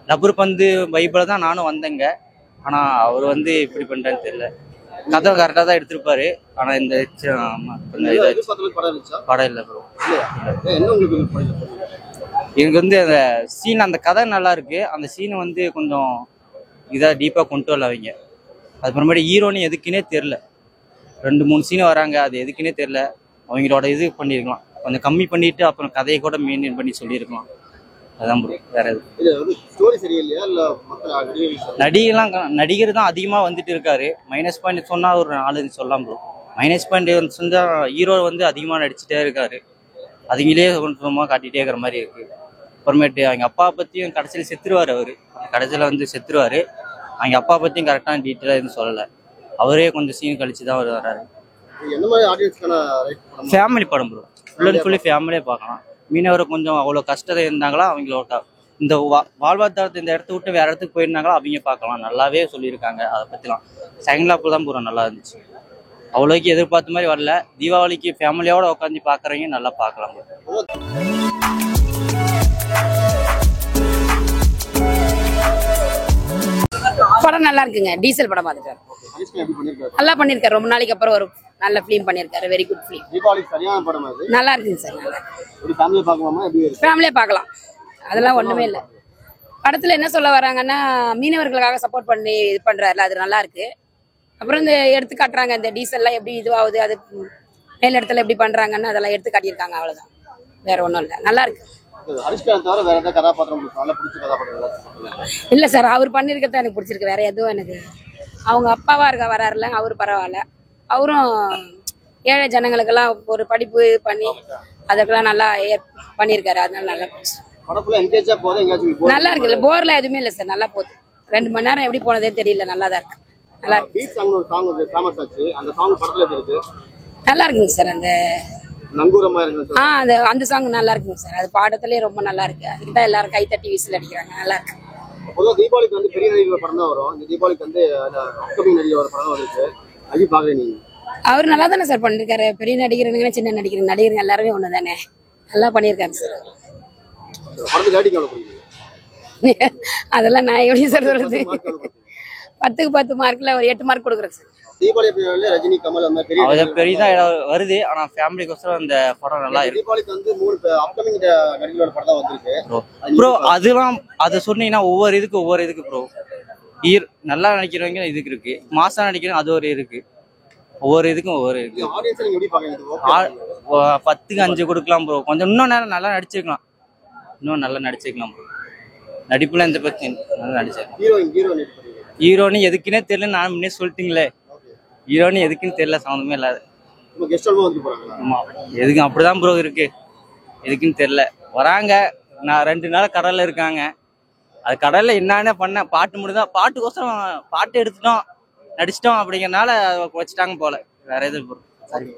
Rubber பந்து வைப்பில் தான் நானும் வந்தேங்க. ஆனால் அவர் வந்து இப்படி பண்ணுறான்னு தெரியல. கதை கரெக்டாக தான் எடுத்திருப்பாரு. ஆனால் இந்த படம் இல்லை ப்ரோ. எனக்கு வந்து அந்த சீன், அந்த கதை நல்லா இருக்கு. அந்த சீனை வந்து கொஞ்சம் இதாக டீப்பாக கொண்டு வரல அவங்க. அதுக்கப்புறமேட்டு ஹீரோனு எதுக்குன்னே தெரில. 2-3 சீன் வராங்க, அது எதுக்குன்னே தெரில. அவங்களோட இது பண்ணியிருக்கலாம், கொஞ்சம் கம்மி பண்ணிட்டு அப்புறம் கதையை கூட மெயின்டைன் பண்ணி சொல்லியிருக்கலாம். அதான் ப்ரோ, வேற எது ஸ்டோரி சரியில்லையா இல்ல நடிகர் தான் அதிகமாக வந்துட்டு இருக்காரு. மைனஸ் பாயிண்ட் சொன்னால் ஒரு 4 சொல்லலாம் ப்ரோ. மைனஸ் பாயிண்ட் சொன்னால் ஹீரோ வந்து அதிகமாக நடிச்சுட்டே இருக்காரு. அதுங்களே கொஞ்சமாக காட்டிகிட்டே இருக்கிற மாதிரி இருக்கு. அப்புறமேட்டு அவங்க அப்பா பற்றியும் கடைசியில் செத்துருவார். அவர் கடைசியில் வந்து செத்துருவார். அவங்க அப்பா பற்றியும் கரெக்டான டீட்டெயிலாக எதுவும் சொல்லலை. அவரே கொஞ்சம் சீன் கழிச்சு தான் அவர் வர்றாரு. ஃபேமிலி படம் ப்ரோ, ஃபுல் அண்ட் ஃபுல்லி ஃபேமிலியே பார்க்கலாம். மீனவர் கொஞ்சம் அவ்வளோ கஷ்டத்தை இருந்தாங்களா, அவங்களோட இந்த வாழ்வாதாரத்தை இந்த இடத்த விட்டு வேற இடத்துக்கு போயிருந்தாங்களா அவங்க பார்க்கலாம். நல்லாவே சொல்லியிருக்காங்க அதை பற்றிலாம். செகண்ட் ஹாஃப் தான் பூரா நல்லா இருந்துச்சு. அவ்வளோக்கு எதிர்பார்த்த மாதிரி வரல. தீபாவளிக்கு ஃபேமிலியோட உட்காந்து பார்க்குறவங்க நல்லா பார்க்கலாம். படம் நல்லா இருக்குங்க. டீசல் படம் பார்த்துட்டாரு, நல்லா பண்ணிருக்காரு. ரொம்ப நாளைக்கு அப்புறம் ஒரு நல்ல ஃபிலிம் பண்ணிருக்காரு. Very good film. நல்லா இருக்குங்க சார். ஃபேமிலியா பார்க்கலாம், அதெல்லாம் ஒண்ணுமே இல்லை. படத்துல என்ன சொல்ல வராங்கன்னா, மீனவர்களுக்காக சப்போர்ட் பண்ணி இது பண்றாருல, அது நல்லா இருக்கு. அப்புறம் இந்த எடுத்து காட்டுறாங்க, இந்த டீசல்லாம் எப்படி இதுவாகுது, அது மேல் இடத்துல எப்படி பண்றாங்கன்னு அதெல்லாம் எடுத்து காட்டியிருக்காங்க. அவ்வளவுதான், வேற ஒன்றும் இல்லை. நல்லா இருக்கு. இல்ல சார், அவர் பண்ணிருக்கதான் எனக்கு பிடிச்சிருக்கு. வேற எதுவும் எனக்கு, அவங்க அப்பாவா வராருல, அவரு பரவாயில்ல. அவரும் ஏழை ஜனங்களுக்கெல்லாம் ஒரு படிப்பு பண்ணி அதுக்கெல்லாம் நல்லா பண்ணியிருக்காரு. அதனால நல்லா நல்லா இருக்கு. இல்ல போர்ல எதுவுமே இல்லை சார், நல்லா போகுது. 2 மணி நேரம் எப்படி போனதே தெரியல, நல்லா தான் இருக்கு. நல்லா இருக்கு, நல்லா இருக்குங்க சார். அந்த சாங் நல்லா இருக்குங்க சார். அது பாடத்திலேயே ரொம்ப நல்லா இருக்கு. அதுக்குதான் எல்லாரும் கை தட்டி விசில் அடிக்கிறாங்க. நல்லா இருக்கு. தீபாவளிக்கு வந்து பெரிய நடிகர் படம் தான் வரும். இந்த தீபாவளிக்கு வந்து நடிகர் படம் வந்துருக்கு. அது பாக்குறீங்க? அவர் நல்லா தானே சார் பண்ணிருக்காரு. பெரிய நடிகருங்க சின்ன நடிகருங்க எல்லாருமே ஒண்ணு தானே, நல்லா பண்ணிருக்காரு சார். அதெல்லாம் நான் எப்படி சார் சொல்றது? 10க்கு 10 மார்க்ல ஒரு 8 மார்க் கொடுக்குறேன் சார். ரஜினி, கமல் அந்த பெரியதா வருது. ஆனா ஃபேமிலிக்கோசரம் அந்த படம் நல்லா இருக்கு. தீபாவளிக்கு வந்து 3 அப்கமிங் நடிகரோட படம் தான் வந்திருக்கு ப்ரோ. அதெல்லாம் அதை சொன்னீங்கன்னா ஒவ்வொரு இதுக்கு ப்ரோ. நல்லா நடிக்கிறவங்க இதுக்கு இருக்கு, மாசா நடிக்கிறவங்க அது ஒரு இருக்கு. ஒவ்வொரு இதுக்கும் ஒவ்வொரு இருக்கு. 10க்கு 5 கொடுக்கலாம் ப்ரோ. கொஞ்சம் இன்னும் நேரம் நல்லா நடிச்சிருக்கலாம், இன்னும் நல்லா நடிச்சிருக்கலாம் ப்ரோ. நடிப்புல இந்த பத்தி நல்லா நடிச்சிருக்கேன். ஹீரோனு எதுக்குன்னே தெரியல. நான் முன்னே சொல்லிட்டீங்களே, ஹீரோனு எதுக்குன்னு தெரியல, சம்மந்தமே இல்லாத. எதுக்கும் அப்படிதான் ப்ரோ இருக்கு, எதுக்குன்னு தெரியல. வராங்க, நான் 2 நாள் கடல்ல இருக்காங்க. அது கடல்ல என்னன்னு பண்ண பாட்டு முடிதான், பாட்டுக்கோசரம் பாட்டு எடுத்துட்டோம், நடிச்சிட்டோம் அப்படிங்கறனால வச்சுட்டாங்க போல. வேற எதுவும் ப்ரோ. சரி.